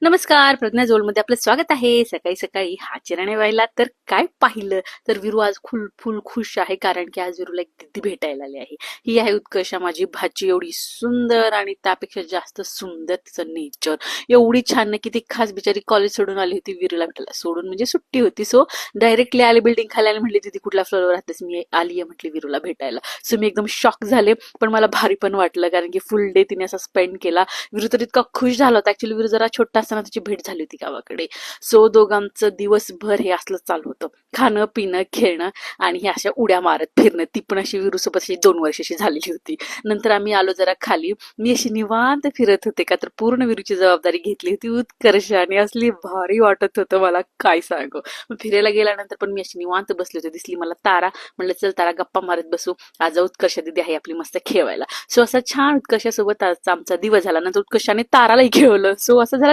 नमस्कार, प्रज्ञा झोलमध्ये आपलं स्वागत आहे. सकाळी सकाळी हा चिराणे व्हायला तर काय पाहिलं तर विरू आज फुल खुश आहे, कारण की आज विरूला एक दीदी भेटायला आली आहे. ही आहे उत्कर्षा, माझी भाची. एवढी सुंदर आणि त्यापेक्षा जास्त सुंदर तिचं नेचर. एवढी छान ना की ती खास बिचारी कॉलेज सोडून आली होती विरूला भेटायला. सोडून म्हणजे सुट्टी होती, सो डायरेक्टली आली बिल्डिंग खाली आणि म्हटली दीदी कुठल्या फ्लोअरवर राहतेस? मी आली आहे म्हटली विरूला भेटायला. सो मी एकदम शॉक झाले, पण मला भारी पण वाटलं, कारण की फुल डे तिने असा स्पेंड केला. विरू तर इतका खुश झाला होता. ऍक्च्युली विरू जरा छोटा असताना त्याची भेट झाली होती गावाकडे. सो दोघांचं दिवसभर हे असलं चालू होतं, खाणं पिणं खेळणं आणि हे अशा उड्या मारत फिरणं. ती पण अशी विरू सोबत अशी 2 वर्षाची झालेली होती. नंतर आम्ही आलो जरा खाली. मी अशी निवांत फिरत होते का तर पूर्ण विरूची जबाबदारी घेतली होती उत्कर्षाने. असली भारी वाटत होतं मला, काय सांगू. मग फिरायला गेल्यानंतर पण मी अशी निवांत बसली होते. दिसली मला तारा, म्हणलं चल तारा गप्पा मारत बसू. आज उत्कर्षा दिदी आहे आपली मस्त खेळवायला. सो असा छान उत्कर्षासोबत आजचा आमचा दिवस झाला. नंतर उत्कर्षाने तारालाही खेळवलं. सो असं झाला